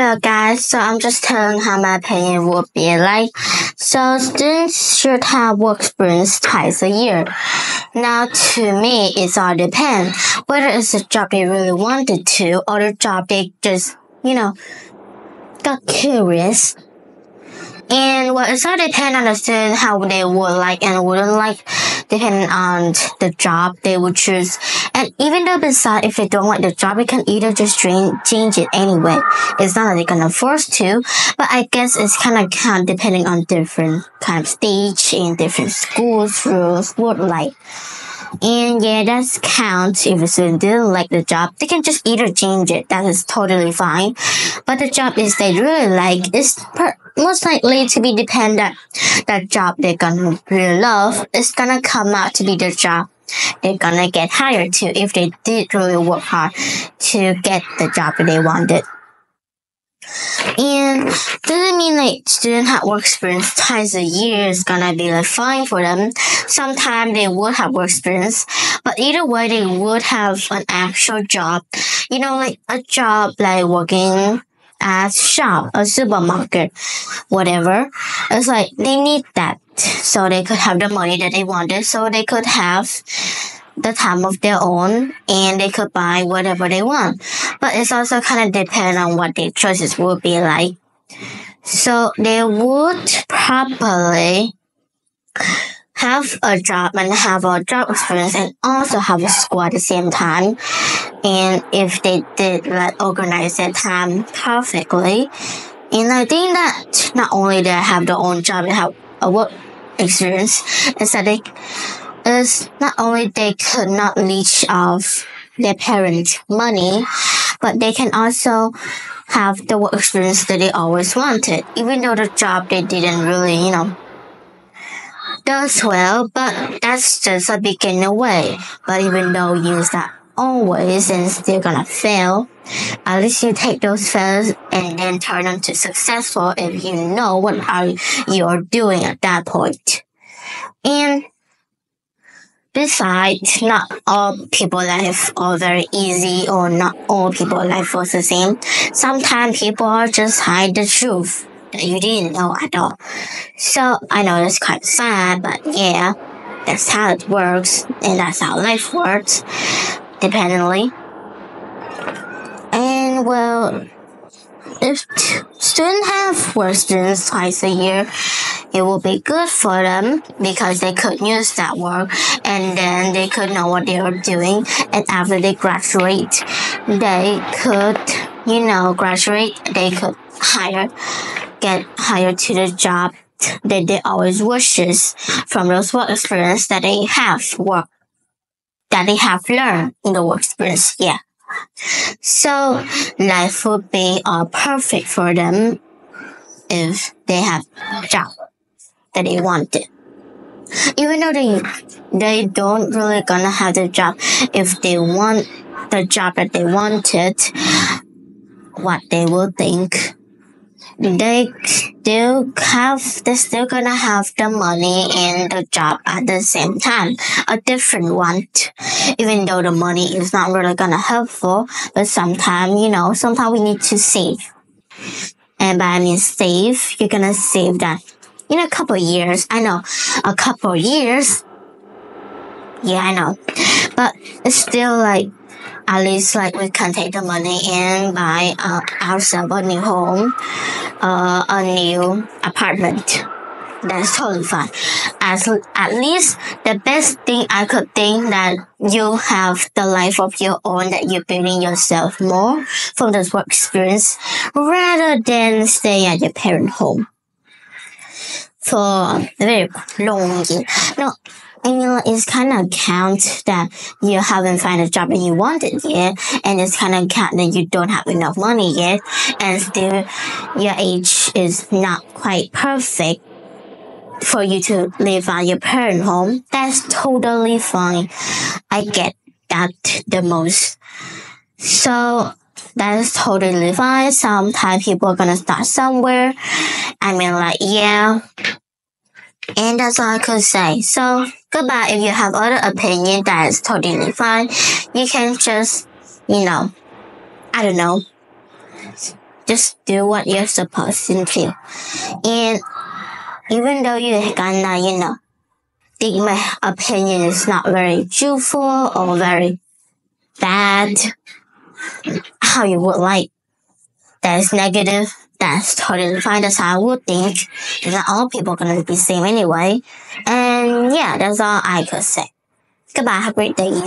Hello guys, so I'm just telling how my opinion would be like. So students should have work experience twice a year. Now to me, it's all depends whether it's a job they really wanted to or the job they just, got curious. And it's all depend on the student how they would like and wouldn't like, depending on the job they would choose. And even though besides if they don't like the job, they can either just change it anyway. It's not that they're gonna force to, but I guess it's kind of depending on different kind of stage and different schools, rules, would like. And yeah, that's counts. If a student didn't like the job, they can just either change it. That is totally fine. But the job is they really like is most likely to be dependent. That job they're gonna really love is gonna come out to be the job they're gonna get hired to if they did really work hard to get the job that they wanted. And doesn't mean like student have work experience twice a year is gonna be like fine for them. Sometimes they would have work experience, but either way they would have an actual job. Like a job like working at shop, a supermarket, whatever. It's like they need that so they could have the money that they wanted, so they could have the time of their own and they could buy whatever they want. But it's also kind of depend on what their choices would be like. So they would probably have a job and have a job experience and also have a school at the same time. And if they did like organize their time perfectly, and I think that not only they have their own job, they have a work experience, is that not only they could not leech off their parents' money, but they can also have the work experience that they always wanted, even though the job they didn't really, does well, but that's just a beginner way. But even though you're not always and still gonna fail, at least you take those fails and then turn them to successful if you know what you're doing at that point. And besides, not all people life are very easy or not all people life was the same. Sometimes people are just hide the truth that you didn't know at all. So I know it's quite sad, but yeah, that's how it works and that's how life works, dependently. And well, if students have work experience twice a year, it will be good for them because they could use that work and then they could know what they are doing. And after they graduate, they could, they could get hired to the job that they always wishes from those work experience that they have learned in the work experience. Yeah. So life would be perfect for them if they have a job that they wanted. Even though they don't really gonna have the job, if they want the job that they wanted, what they will think, they're still gonna have the money and the job at the same time, a different one. Even though the money is not really gonna helpful, but sometimes we need to save. And by I mean save, you're gonna save that in a couple of years. I know, a couple of years. Yeah, I know. But it's still like, at least like we can take the money and buy ourselves a new home, a new apartment. That's totally fine. At least the best thing I could think that you have the life of your own, that you're building yourself more from this work experience rather than stay at your parent home for a very long year. No, it's kind of count that you haven't found a job that you wanted yet, and it's kind of count that you don't have enough money yet, and still your age is not quite perfect for you to live at your parent home. That's totally fine. I get that the most. So that is totally fine. Sometimes people are gonna start somewhere. Yeah. And that's all I could say. So goodbye. If you have other opinion, that is totally fine. You can just, I don't know, Just do what you're supposed to do. And even though you kinda, think my opinion is not very truthful or very bad, how you would like, that is negative, that's totally fine. That's how I would think. Not all people are gonna be the same anyway. And yeah, that's all I could say. Goodbye. Have a great day.